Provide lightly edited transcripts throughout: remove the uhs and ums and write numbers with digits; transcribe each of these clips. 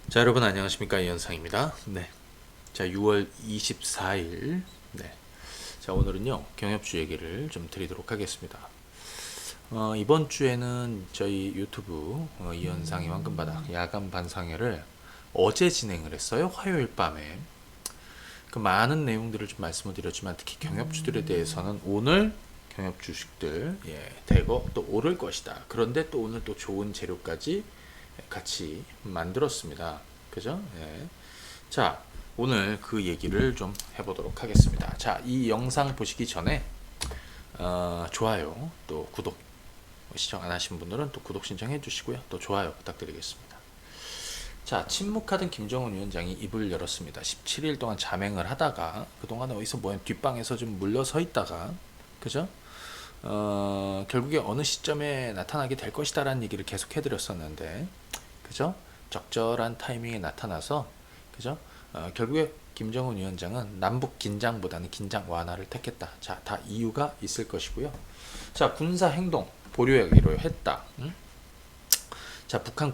자, 여러분 안녕하십니까? 이현상입니다. 네. 자, 6월 24일. 네. 자, 오늘은요, 경협주 얘기를 좀 드리도록 하겠습니다. 이번 주에는 저희 유튜브 이현상의 황금바닥 야간 반상회를 어제 진행을 했어요. 화요일 밤에. 그 많은 내용들을 좀 말씀을 드렸지만 특히 경협주들에 대해서는 오늘 경협 주식들 대거 또 오를 것이다. 그런데 또 오늘 또 좋은 재료까지 같이 만들었습니다. 그죠? 예. 자, 오늘 그 얘기를 좀 해보도록 하겠습니다. 자, 이 영상 보시기 전에 좋아요, 또 구독 시청 안 하신 분들은 또 구독 신청해 주시고요. 또 좋아요 부탁드리겠습니다. 자, 침묵하던 김정은 위원장이 입을 열었습니다. 17일 동안 자맹을 하다가 그동안 어디서 뭐 뒷방에서 좀 물러서 있다가 그죠? 결국에 어느 시점에 나타나게 될 것이다라는 얘기를 계속 해드렸었는데 그죠? 적절한 타이밍에 나타나서 그죠? 결국에 김정은 위원장은 남북 긴장보다는 긴장 완화를 택했다. 자, 다 이유가 있을 것이고요. 자, 군사 행동 보류하기로 했다. 응? 자, 북한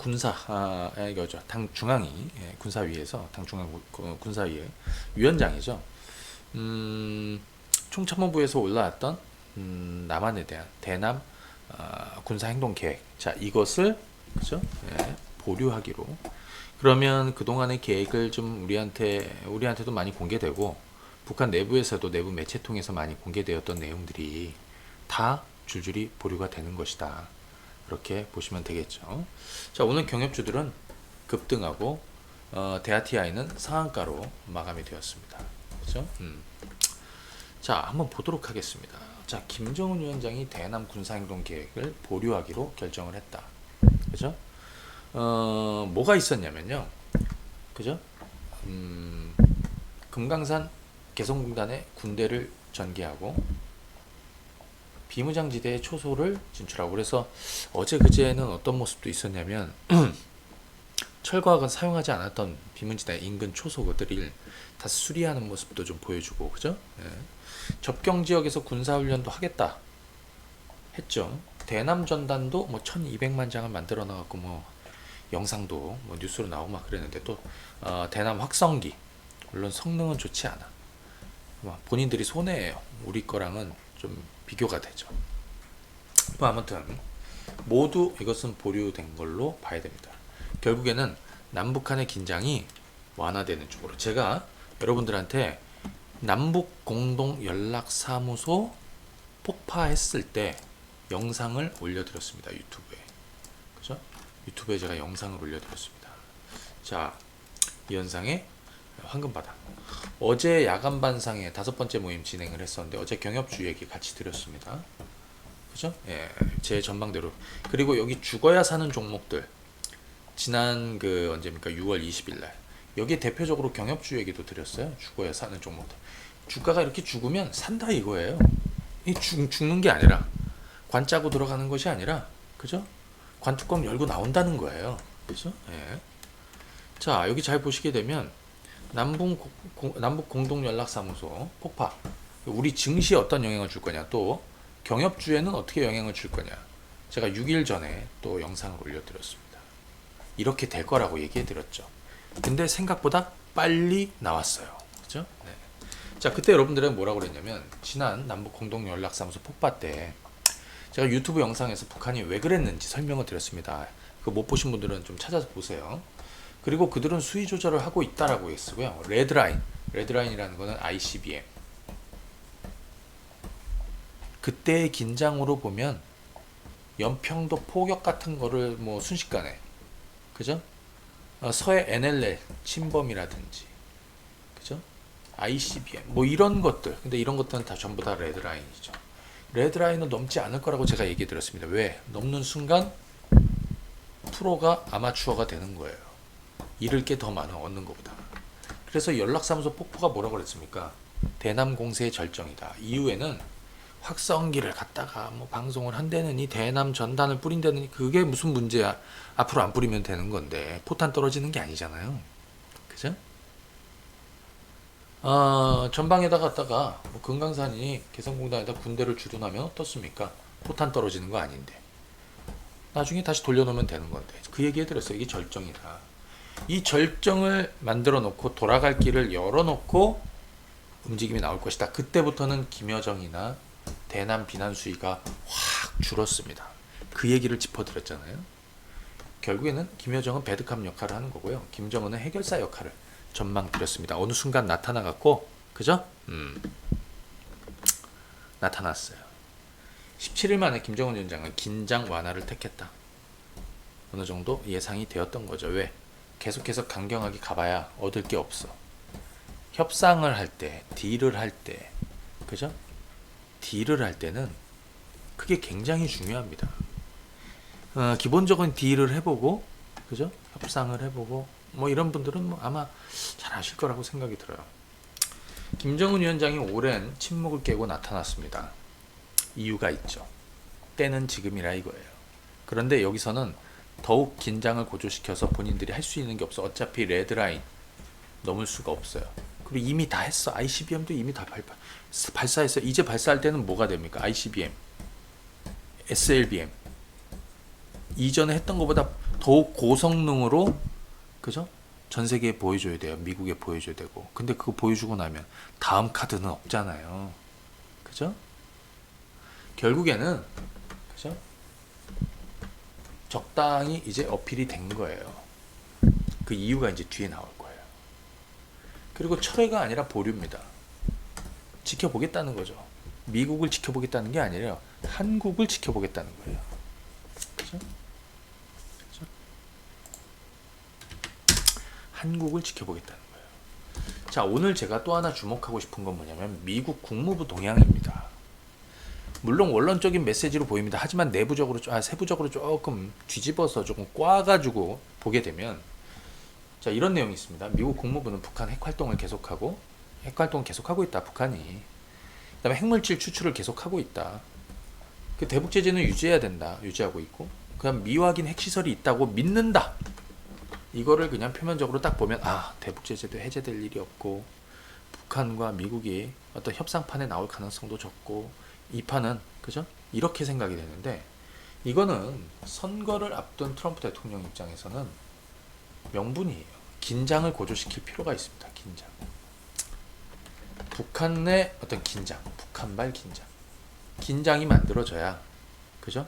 이거죠. 당 중앙위 군사위에서 당 중앙 군사위의 위원장이죠. 총참모부에서 올라왔던 남한에 대한 대남 군사 행동 계획. 자, 이것을 그죠? 보류하기로. 그러면 그동안의 계획을 좀 우리한테도 많이 공개되고 북한 내부에서도 내부 매체 통해서 많이 공개되었던 내용들이 다 줄줄이 보류가 되는 것이다. 그렇게 보시면 되겠죠. 자, 오늘 경협주들은 급등하고 대아티아이는 상한가로 마감이 되었습니다. 그렇죠? 자, 한번 보도록 하겠습니다. 자, 김정은 위원장이 대남 군사행동 계획을 보류하기로 결정을 했다. 그죠? 뭐가 있었냐면요. 그죠? 금강산 개성공단에 군대를 전개하고 비무장지대에 초소를 진출하고 그래서 어제 그제는 어떤 모습도 있었냐면 철과학은 사용하지 않았던 비문지대 인근 초소들을 다 수리하는 모습도 좀 보여주고 그죠? 예. 접경 지역에서 군사훈련도 하겠다 했죠. 대남 전단도 뭐 1200만 장을 만들어 나갔고 뭐 영상도 뭐 뉴스로 나오고 막 그랬는데 또 대남 확성기 물론 성능은 좋지 않아. 본인들이 손해예요. 우리 거랑은 좀 비교가 되죠. 뭐 아무튼 모두 이것은 보류된 걸로 봐야 됩니다. 결국에는 남북한의 긴장이 완화되는 쪽으로 제가 여러분들한테 남북 공동 연락 사무소 폭파했을 때 영상을 올려드렸습니다. 유튜브에. 그죠? 유튜브에 제가 영상을 올려드렸습니다. 자, 이 현상의 황금바닥. 어제 야간 반상회 5번째 모임 진행을 했었는데 어제 경협주 얘기 같이 드렸습니다. 그죠? 예, 제 전망대로. 그리고 여기 죽어야 사는 종목들 지난 그 언제입니까? 6월 20일 날. 여기 대표적으로 경협주 얘기도 드렸어요. 죽어야 사는 종목들. 주가가 이렇게 죽으면 산다 이거예요. 이 죽는 게 아니라 관 짜고 들어가는 것이 아니라 그죠? 관뚜껑 열고 나온다는 거예요. 그죠? 예. 자, 여기 잘 보시게 되면 남북 공동연락사무소 폭파. 우리 증시에 어떤 영향을 줄 거냐, 또 경협주에는 어떻게 영향을 줄 거냐. 제가 6일 전에 또 영상을 올려드렸습니다. 이렇게 될 거라고 얘기해 드렸죠. 근데 생각보다 빨리 나왔어요. 그죠? 네. 자, 그때 여러분들은 뭐라고 그랬냐면 지난 남북 공동연락사무소 폭파 때 제가 유튜브 영상에서 북한이 왜 그랬는지 설명을 드렸습니다. 그거 못 보신 분들은 좀 찾아서 보세요. 그리고 그들은 수위 조절을 하고 있다라고 했고요. 레드라인이라는 거는 ICBM. 그때의 긴장으로 보면 연평도 포격 같은 거를 뭐 순식간에 그죠? 서해 NLL 침범이라든지 그죠? ICBM 뭐 이런 것들. 근데 이런 것들은 다 전부 다 레드라인이죠. 레드라인은 넘지 않을 거라고 제가 얘기 드렸습니다. 왜? 넘는 순간 프로가 아마추어가 되는 거예요. 잃을 게 더 많아 얻는 것보다. 그래서 연락사무소 폭포가 뭐라고 그랬습니까? 대남 공세의 절정이다. 이후에는 확성기를 갖다가 뭐 방송을 한다느니 대남 전단을 뿌린다느니 그게 무슨 문제야? 앞으로 안 뿌리면 되는 건데 포탄 떨어지는 게 아니잖아요. 그죠? 전방에다 갖다가 뭐 금강산이 개성공단에다 군대를 주둔하면 어떻습니까? 포탄 떨어지는 거 아닌데 나중에 다시 돌려놓으면 되는 건데 그 얘기 해드렸어요. 이게 절정이다. 이 절정을 만들어 놓고 돌아갈 길을 열어 놓고 움직임이 나올 것이다. 그때부터는 김여정이나 대남 비난 수위가 확 줄었습니다. 그 얘기를 짚어드렸잖아요. 결국에는 김여정은 배드캅 역할을 하는 거고요. 김정은은 해결사 역할을 전망드렸습니다. 어느 순간 나타나갖고, 그죠? 나타났어요. 17일 만에 김정은 위원장은 긴장 완화를 택했다. 어느 정도 예상이 되었던 거죠. 왜? 계속해서 강경하게 가봐야 얻을 게 없어. 협상을 할 때, 딜을 할 때, 그죠? 딜을 할 때는 그게 굉장히 중요합니다. 기본적인 딜을 해보고, 그죠? 협상을 해보고, 뭐 이런 분들은 뭐 아마 잘 아실 거라고 생각이 들어요. 김정은 위원장이 오랜 침묵을 깨고 나타났습니다. 이유가 있죠. 때는 지금이라 이거예요. 그런데 여기서는 더욱 긴장을 고조시켜서 본인들이 할 수 있는 게 없어. 어차피 레드라인 넘을 수가 없어요. 그리고 이미 다 했어. ICBM도 이미 다 발사했어요. 이제 발사할 때는 뭐가 됩니까? ICBM, SLBM. 이전에 했던 것보다 더욱 고성능으로, 그죠? 전 세계에 보여줘야 돼요. 미국에 보여줘야 되고. 근데 그거 보여주고 나면 다음 카드는 없잖아요. 그죠? 결국에는, 그죠? 적당히 이제 어필이 된 거예요. 그 이유가 이제 뒤에 나올 거예요. 그리고 철회가 아니라 보류입니다. 지켜보겠다는 거죠. 미국을 지켜보겠다는 게 아니라 한국을 지켜보겠다는 거예요. 그죠? 그죠? 한국을 지켜보겠다는 거예요. 자, 오늘 제가 또 하나 주목하고 싶은 건 뭐냐면 미국 국무부 동향입니다. 물론 원론적인 메시지로 보입니다. 하지만 내부적으로, 세부적으로 조금 뒤집어서 조금 꽈가지고 보게 되면, 자, 이런 내용이 있습니다. 미국 국무부는 북한 핵활동을 계속하고 있다. 북한이. 그다음에 핵물질 추출을 계속하고 있다. 그 대북 제재는 유지해야 된다. 유지하고 있고. 그다음 미확인 핵시설이 있다고 믿는다. 이거를 그냥 표면적으로 딱 보면 대북 제재도 해제될 일이 없고 북한과 미국이 어떤 협상판에 나올 가능성도 적고 이 판은, 그죠? 이렇게 생각이 되는데, 이거는 선거를 앞둔 트럼프 대통령 입장에서는 명분이에요. 긴장을 고조시킬 필요가 있습니다. 긴장. 북한 내 어떤 긴장, 북한발 긴장. 긴장이 만들어져야, 그죠?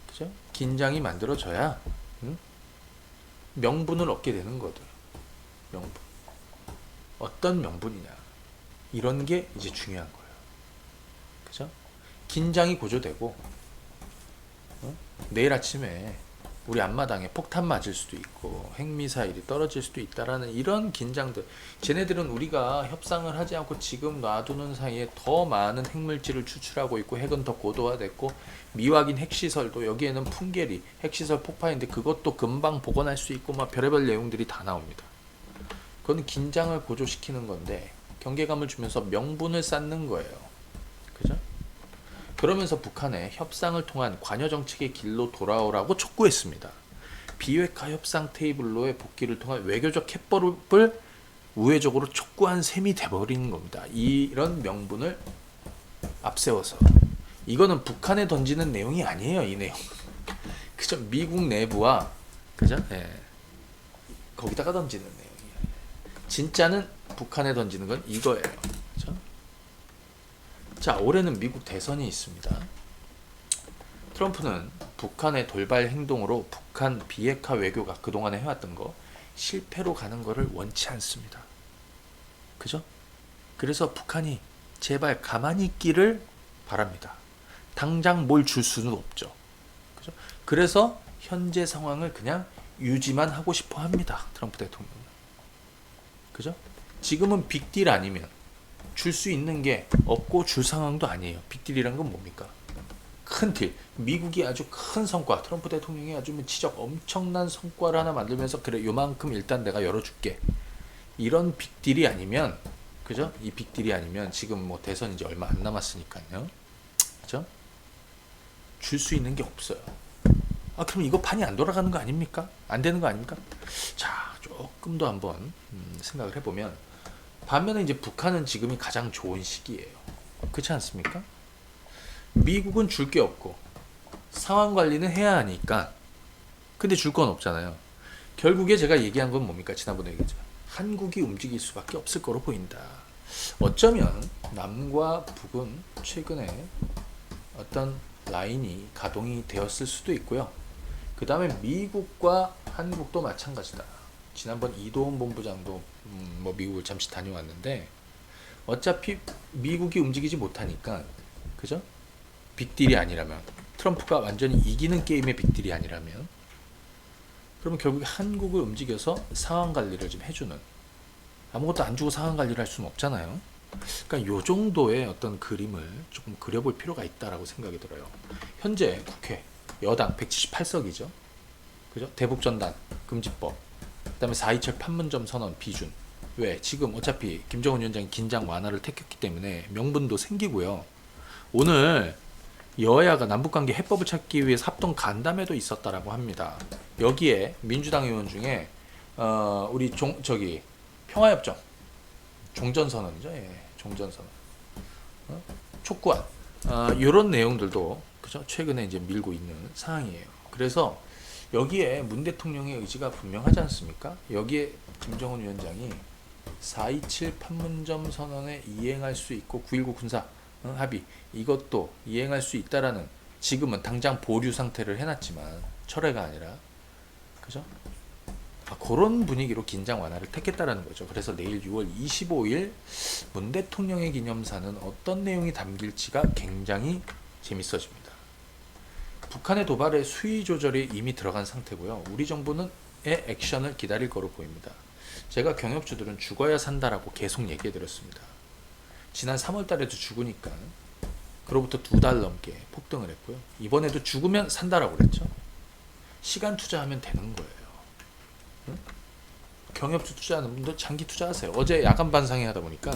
그죠? 긴장이 만들어져야, 명분을 얻게 되는 거죠. 명분. 어떤 명분이냐. 이런 게 이제 중요한 거예요. 그죠? 긴장이 고조되고, 내일 아침에 우리 앞마당에 폭탄 맞을 수도 있고 핵미사일이 떨어질 수도 있다라는 이런 긴장들, 쟤네들은 우리가 협상을 하지 않고 지금 놔두는 사이에 더 많은 핵물질을 추출하고 있고 핵은 더 고도화됐고 미확인 핵시설도 여기에는 풍계리 핵시설 폭파인데 그것도 금방 복원할 수 있고 막 별의별 내용들이 다 나옵니다. 그건 긴장을 고조시키는 건데 경계감을 주면서 명분을 쌓는 거예요. 그죠? 그러면서 북한에 협상을 통한 관여 정책의 길로 돌아오라고 촉구했습니다. 비핵화 협상 테이블로의 복귀를 통한 외교적 해법을 우회적으로 촉구한 셈이 돼버리는 겁니다. 이런 명분을 앞세워서. 이거는 북한에 던지는 내용이 아니에요. 이 내용. 그죠? 미국 내부와, 그죠? 네. 거기다가 던지는 내용이에요. 진짜는 북한에 던지는 건 이거예요. 그죠? 자, 올해는 미국 대선이 있습니다. 트럼프는 북한의 돌발 행동으로 북한 비핵화 외교가 그동안에 해왔던 거 실패로 가는 거를 원치 않습니다. 그죠? 그래서 북한이 제발 가만히 있기를 바랍니다. 당장 뭘 줄 수는 없죠. 그죠? 그래서 현재 상황을 그냥 유지만 하고 싶어 합니다. 트럼프 대통령은. 그죠? 지금은 빅딜 아니면 줄 수 있는 게 없고 줄 상황도 아니에요. 빅딜이란 건 뭡니까? 큰 딜. 미국이 아주 큰 성과, 트럼프 대통령이 아주 치적 엄청난 성과를 하나 만들면서 그래 요만큼 일단 내가 열어줄게. 이런 빅딜이 아니면, 그죠? 이 빅딜이 아니면 지금 뭐 대선 이제 얼마 안 남았으니까요. 그죠? 줄 수 있는 게 없어요. 그럼 이거 판이 안 돌아가는 거 아닙니까? 안 되는 거 아닙니까? 자, 조금 더 한번 생각을 해보면, 반면에 이제 북한은 지금이 가장 좋은 시기예요. 그렇지 않습니까? 미국은 줄 게 없고 상황 관리는 해야 하니까, 근데 줄 건 없잖아요. 결국에 제가 얘기한 건 뭡니까? 지난번에 얘기했죠. 한국이 움직일 수밖에 없을 거로 보인다. 어쩌면 남과 북은 최근에 어떤 라인이 가동이 되었을 수도 있고요. 그 다음에 미국과 한국도 마찬가지다. 지난번 이도훈 본부장도 뭐 미국을 잠시 다녀왔는데 어차피 미국이 움직이지 못하니까, 그죠? 빅딜이 아니라면, 트럼프가 완전히 이기는 게임의 빅딜이 아니라면, 그러면 결국에 한국을 움직여서 상황 관리를 좀 해주는, 아무것도 안 주고 상황 관리를 할 수는 없잖아요. 그러니까 요 정도의 어떤 그림을 조금 그려볼 필요가 있다라고 생각이 들어요. 현재 국회 여당 178석이죠. 그죠? 대북전단 금지법, 그다음에 4.27 판문점 선언 비준. 왜? 지금 어차피 김정은 위원장이 긴장 완화를 택했기 때문에 명분도 생기고요. 오늘 여야가 남북관계 해법을 찾기 위해서 합동 간담회도 있었다라고 합니다. 여기에 민주당 의원 중에 우리 저기 평화협정 종전선언이죠. 예, 종전선언. 촉구안. 이런 내용들도 그죠? 최근에 이제 밀고 있는 상황이에요. 그래서 여기에 문 대통령의 의지가 분명하지 않습니까? 여기에 김정은 위원장이 4.27 판문점 선언에 이행할 수 있고 9.19 군사 합의 이것도 이행할 수 있다라는, 지금은 당장 보류 상태를 해놨지만 철회가 아니라, 그죠? 그런 분위기로 긴장 완화를 택했다라는 거죠. 그래서 내일 6월 25일 문 대통령의 기념사는 어떤 내용이 담길지가 굉장히 재밌어집니다. 북한의 도발에 수위 조절이 이미 들어간 상태고요. 우리 정부는 액션을 기다릴 거로 보입니다. 제가 경협주들은 죽어야 산다라고 계속 얘기해 드렸습니다. 지난 3월 달에도 죽으니까 그로부터 2달 넘게 폭등을 했고요. 이번에도 죽으면 산다라고 그랬죠. 시간 투자하면 되는 거예요. 응? 경협주 투자하는 분들 장기 투자하세요. 어제 야간 반상회 하다 보니까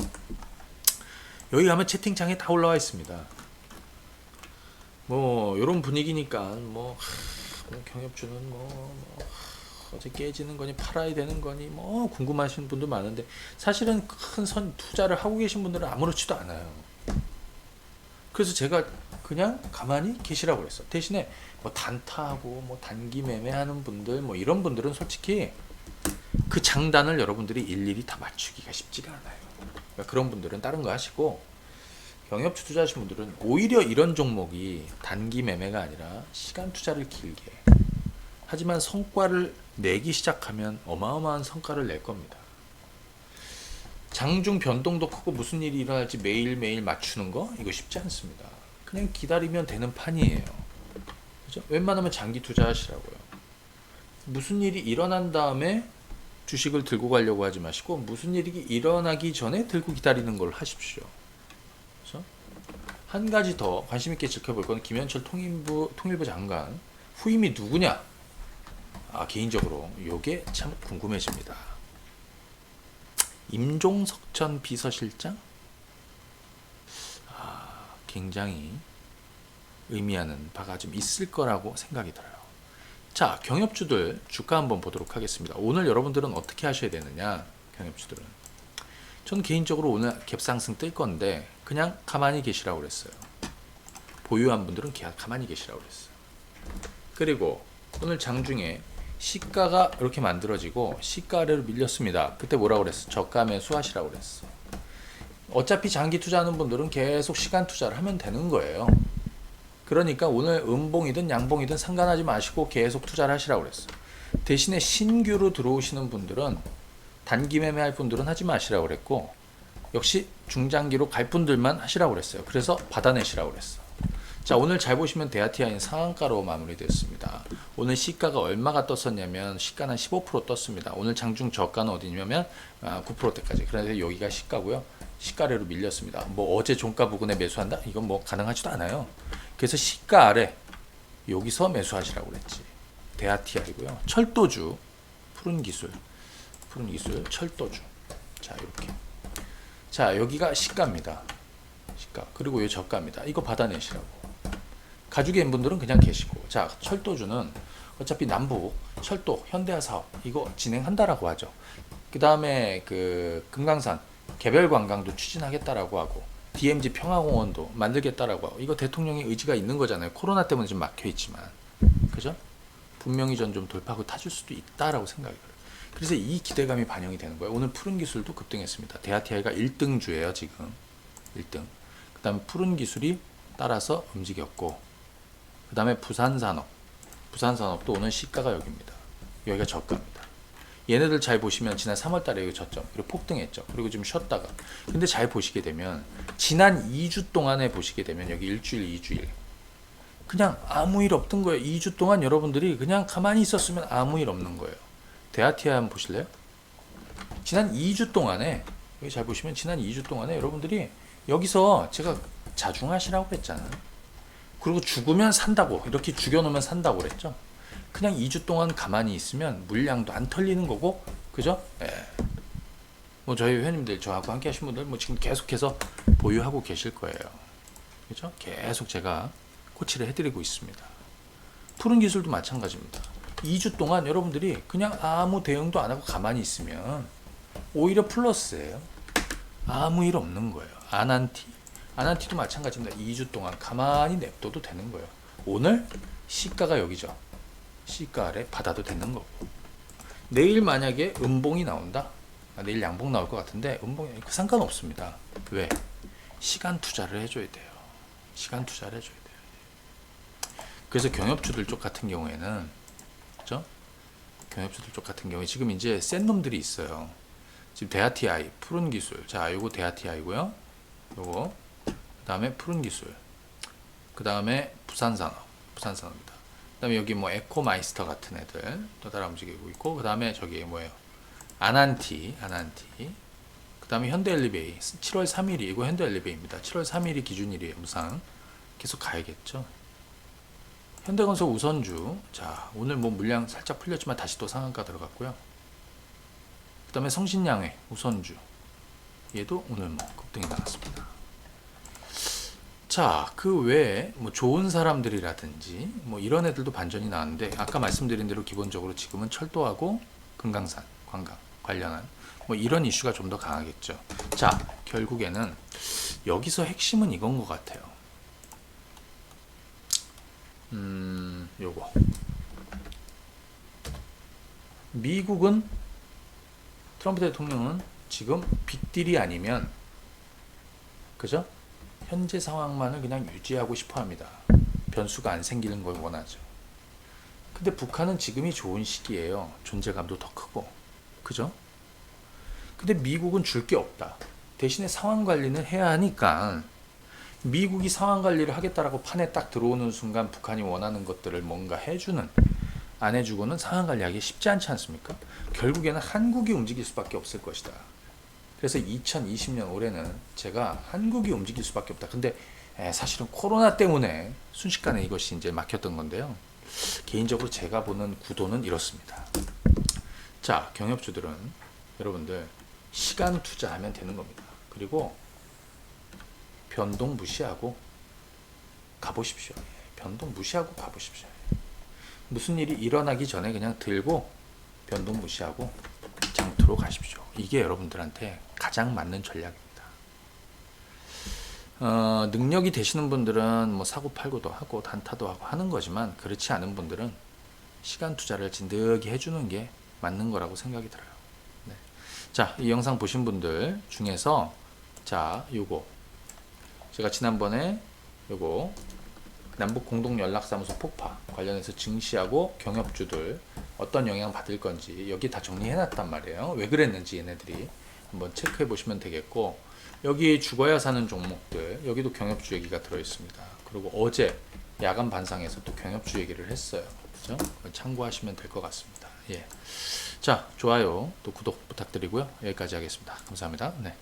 여기 가면 채팅창에 다 올라와 있습니다. 뭐 이런 분위기니까 경협주는 어제 깨지는 거니 팔아야 되는 거니 궁금하신 분도 많은데, 사실은 큰 투자를 하고 계신 분들은 아무렇지도 않아요. 그래서 제가 그냥 가만히 계시라고 그랬어. 대신에 단타하고 단기 매매하는 분들 이런 분들은 솔직히 그 장단을 여러분들이 일일이 다 맞추기가 쉽지가 않아요. 그러니까 그런 분들은 다른 거 하시고, 경협주 투자하시는 분들은 오히려 이런 종목이 단기 매매가 아니라 시간 투자를 길게, 하지만 성과를 내기 시작하면 어마어마한 성과를 낼 겁니다. 장중 변동도 크고 무슨 일이 일어날지 매일매일 맞추는 거 이거 쉽지 않습니다. 그냥 기다리면 되는 판이에요. 그죠? 웬만하면 장기 투자하시라고요. 무슨 일이 일어난 다음에 주식을 들고 가려고 하지 마시고 무슨 일이 일어나기 전에 들고 기다리는 걸 하십시오. 그죠? 한 가지 더 관심 있게 지켜볼 건 김현철 통일부 장관 후임이 누구냐? 개인적으로 요게 참 궁금해집니다. 임종석 전 비서실장? 굉장히 의미하는 바가 좀 있을 거라고 생각이 들어요. 자, 경협주들 주가 한번 보도록 하겠습니다. 오늘 여러분들은 어떻게 하셔야 되느냐? 경협주들은 저는 개인적으로 오늘 갭상승 뜰 건데 그냥 가만히 계시라고 그랬어요. 보유한 분들은 가만히 계시라고 그랬어요. 그리고 오늘 장중에 시가가 이렇게 만들어지고 시가 아래로 밀렸습니다. 그때 뭐라고 그랬어? 저가 매수하시라고 그랬어. 어차피 장기 투자하는 분들은 계속 시간 투자를 하면 되는 거예요. 그러니까 오늘 음봉이든 양봉이든 상관하지 마시고 계속 투자를 하시라고 그랬어. 대신에 신규로 들어오시는 분들은 단기 매매할 분들은 하지 마시라고 그랬고, 역시 중장기로 갈 분들만 하시라고 그랬어요. 그래서 받아내시라고 그랬어. 자, 오늘 잘 보시면 대아티아인 상한가로 마무리되었습니다. 오늘 시가가 얼마가 떴었냐면 시가는 15% 떴습니다. 오늘 장중 저가는 어디냐면 9%대까지. 그래서 여기가 시가고요. 시가래로 밀렸습니다. 어제 종가 부근에 매수한다? 이건 가능하지도 않아요. 그래서 시가 아래 여기서 매수하시라고 그랬지. 대아티아이고요. 철도주 푸른 기술 철도주. 자, 이렇게. 자, 여기가 시가입니다. 시가. 그리고 이 저가입니다. 이거 받아내시라고. 가죽의 분들은 그냥 계시고. 자, 철도주는 어차피 남북 철도 현대화 사업 이거 진행한다라고 하죠. 그 다음에 그 금강산 개별 관광도 추진하겠다라고 하고 DMZ 평화공원도 만들겠다라고 하고, 이거 대통령의 의지가 있는 거잖아요. 코로나 때문에 좀 막혀 있지만, 그죠? 분명히 전 좀 돌파하고 타줄 수도 있다라고 생각이 들어요. 그래서 이 기대감이 반영이 되는 거예요. 오늘 푸른 기술도 급등했습니다. 대하티아이가 1등주예요, 지금. 1등. 그 다음에 푸른 기술이 따라서 움직였고, 그 다음에 부산산업. 부산산업도 오늘 시가가 여기입니다. 여기가 저가입니다. 얘네들 잘 보시면 지난 3월 달에 여기 저점, 그리고 폭등했죠. 그리고 좀 쉬었다가. 근데 잘 보시게 되면, 지난 2주 동안에 보시게 되면, 여기 일주일, 2주일. 그냥 아무 일 없던 거예요. 2주 동안 여러분들이 그냥 가만히 있었으면 아무 일 없는 거예요. 대하티아 한번 보실래요? 지난 2주 동안에, 여기 잘 보시면 지난 2주 동안에 여러분들이 여기서 제가 자중하시라고 했잖아요. 그리고 죽으면 산다고, 이렇게 죽여놓으면 산다고 그랬죠. 그냥 2주 동안 가만히 있으면 물량도 안 털리는 거고, 그죠? 예. 뭐 저희 회원님들, 저하고 함께 하신 분들 뭐 지금 계속해서 보유하고 계실 거예요. 그죠? 계속 제가 코치를 해드리고 있습니다. 푸른 기술도 마찬가지입니다. 2주 동안 여러분들이 그냥 아무 대응도 안 하고 가만히 있으면 오히려 플러스예요. 아무 일 없는 거예요. 아난티도 마찬가지입니다. 2주 동안 가만히 냅둬도 되는 거예요. 오늘 시가가 여기죠. 시가 아래 받아도 되는 거고. 내일 만약에 음봉이 나온다. 내일 양봉 나올 것 같은데 음봉이 상관없습니다. 왜? 시간 투자를 해줘야 돼요. 시간 투자를 해줘야 돼요. 그래서 경협주들 쪽 같은 경우에는, 그죠? 경협주들 쪽 같은 경우에 지금 이제 센 놈들이 있어요. 지금 대하티아이, 푸른 기술. 자, 요거 대하티아이고요. 요거. 그 다음에 푸른 기술. 그 다음에 부산산업입니다. 그 다음에 여기 뭐 에코마이스터 같은 애들 또 따라 움직이고 있고, 그 다음에 저기 뭐예요? 아난티. 그 다음에 현대엘리베이. 7월 3일이, 이거 현대엘리베이입니다. 7월 3일이 기준일이에요. 무상. 계속 가야겠죠. 현대건설 우선주. 자, 오늘 뭐 물량 살짝 풀렸지만 다시 또 상한가 들어갔고요. 그 다음에 성신양회 우선주. 얘도 오늘 뭐 급등이 나왔습니다. 자, 그 외에 뭐 좋은 사람들이라든지 뭐 이런 애들도 반전이 나왔는데, 아까 말씀드린 대로 기본적으로 지금은 철도하고 금강산, 관광 관련한 뭐 이런 이슈가 좀 더 강하겠죠. 자, 결국에는 여기서 핵심은 이건 것 같아요. 요거. 미국은, 트럼프 대통령은 지금 빅딜이 아니면, 그죠? 현재 상황만을 그냥 유지하고 싶어 합니다. 변수가 안 생기는 걸 원하죠. 근데 북한은 지금이 좋은 시기예요. 존재감도 더 크고. 그죠? 근데 미국은 줄 게 없다. 대신에 상황 관리는 해야 하니까, 미국이 상황 관리를 하겠다라고 판에 딱 들어오는 순간 북한이 원하는 것들을 뭔가 해주는, 안 해주고는 상황 관리하기 쉽지 않지 않습니까? 결국에는 한국이 움직일 수밖에 없을 것이다. 그래서 2020년 올해는 제가 한국이 움직일 수밖에 없다. 근데 사실은 코로나 때문에 순식간에 이것이 이제 막혔던 건데요. 개인적으로 제가 보는 구도는 이렇습니다. 자, 경협주들은 여러분들 시간 투자하면 되는 겁니다. 그리고 변동 무시하고 가보십시오. 변동 무시하고 가보십시오. 무슨 일이 일어나기 전에 그냥 들고 변동 무시하고 장투로 가십시오. 이게 여러분들한테 가장 맞는 전략입니다. 능력이 되시는 분들은 뭐 사고 팔고도 하고 단타도 하고 하는 거지만, 그렇지 않은 분들은 시간 투자를 진득이 해주는 게 맞는 거라고 생각이 들어요. 네. 자, 이 영상 보신 분들 중에서, 자, 요거 제가 지난번에 요거 남북 공동연락사무소 폭파 관련해서 증시하고 경협주들 어떤 영향 받을 건지 여기 다 정리해놨단 말이에요. 왜 그랬는지 얘네들이 한번 체크해 보시면 되겠고, 여기 죽어야 사는 종목들, 여기도 경협주 얘기가 들어있습니다. 그리고 어제 야간 반상에서 또 경협주 얘기를 했어요. 그죠? 참고하시면 될 것 같습니다. 예. 자, 좋아요 또 구독 부탁드리고요. 여기까지 하겠습니다. 감사합니다. 네.